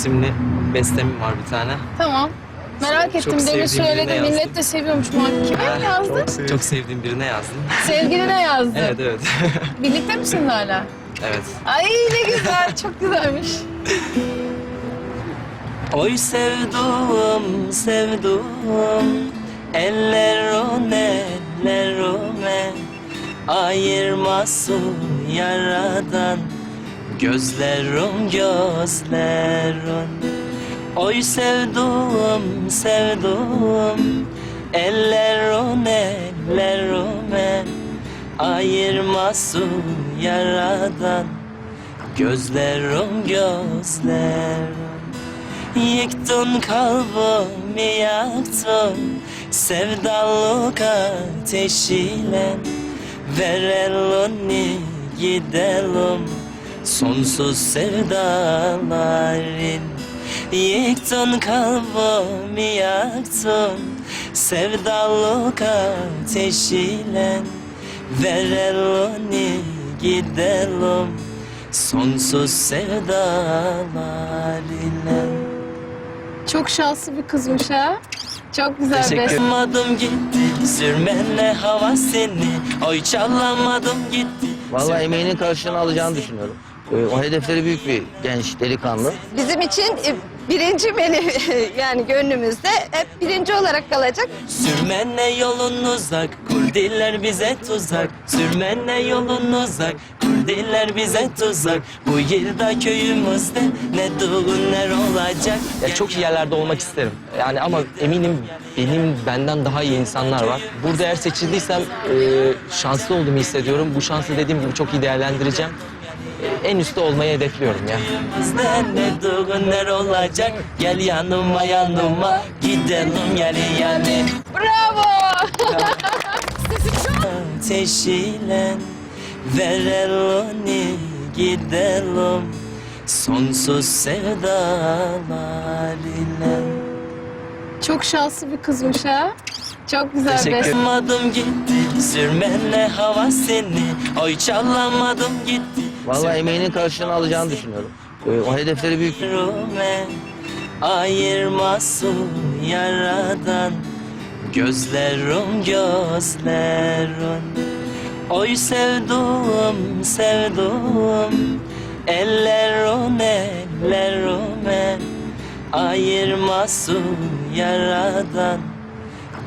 isimli bestem var bir tane. Tamam. Merak ettim. Demin sevdiğim söyledim. birine Millet yazdım. de seviyormuş muhakkak. Kime yazdın? Çok sevdiğim birine yazdım. Sevgiline yazdın. Evet, evet. Birlikte misin hala? Evet. Ay ne güzel. Çok güzelmiş. Oy sevduğum, sevduğum, ellerin ellerime ayırmasın yaradan, gözlerim gözlerin. Oy sevduğum, sevduğum, ellerin ellerime ayırmasın yaradan, gözlerim gözlerim. Yıktın kalbimi, yaktın sevdalık ateşiyle. Ver elini gidelim sonsuz sevdaların. Yıktın kalbimi, yaktın sevdalık ateşiyle. Ver elini gidelim sonsuz sevdalar ile. Çok şanslı bir kızmış ha. Çok güzel Teşekkür beste. ederim. Gitti sürmenle hava seni, oy çalamadım gitti. Vallahi emeğinin karşılığını alacağını düşünüyorum. O hedefleri büyük bir genç delikanlı. Bizim için birinci Melih yani gönlümüzde hep birinci olarak kalacak. Sürmenle yolun uzak, kurdiller bize tuzak. Sürmenle yolun uzak, kurdiller bize tuzak. Bu yılda köyümüzde ne düğünler olacak. Ya çok iyi yerlerde olmak isterim. Yani ama eminim benden daha iyi insanlar var. Burada eğer seçildiysem şanslı olduğumu hissediyorum. Bu şansı dediğim gibi çok iyi değerlendireceğim. En üstte olmayı hedefliyorum ya. Köyümüzde ne düğünler olacak. Gel yanıma yanıma, gidelim yani yani. Bravo. Sesi çok. Ateşiyle ver elini gidelim sonsuz sevdalar ile. Çok şanslı bir kızmış ha. Çok güzel Teşekkür beste. ederim. Gitti sürmenle hava seni, oy çalamadım gitti. Vallahi emeğinin karşılığını alacağını düşünüyorum. O hedefleri büyük. Rüme ayırmasın yaradan, gözlerim gözlerin. Oy sevduğum, sevduğum, ellerin ellerime ayırmasın yaradan,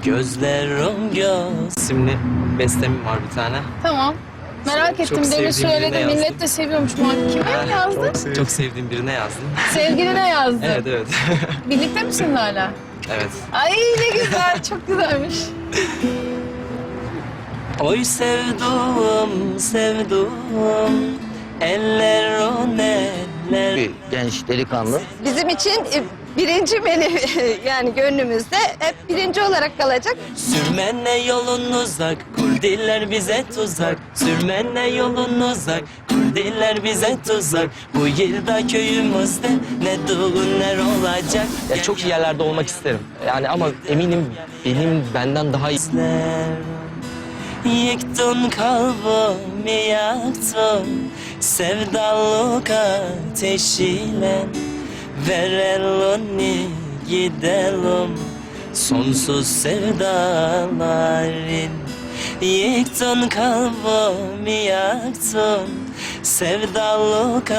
gözlerim göz. İsimli bestem var bir tane. Tamam. Merak ettim. Demin sevdiğim söyledim. birine Millet yazdım. de seviyormuş muhakkak. Kime yazdın? Çok sevdiğim birine yazdım. Sevgiline yazdın. Evet, evet. Birlikte misin hala? Evet. Ay ne güzel. Çok güzelmiş. Oy sevduğum, sevduğum, ellerin eller. Bir genç delikanlı. Bizim için birinci Melih yani gönlümüzde hep birinci olarak kalacak. Sürmenle yolun uzak, kurdiller bize tuzak. Sürmenle yolun uzak, kurdiller bize tuzak. Bu yılda köyümüzde ne düğünler olacak. Ya çok iyi yerlerde olmak isterim. Yani ama eminim benden daha iyi. Yıktın kalbimi, yaktın sevdalık ateşiyle. Ver elini gidelim sonsuz sevdaların. Yıktın kalbimi, yaktın sevdalık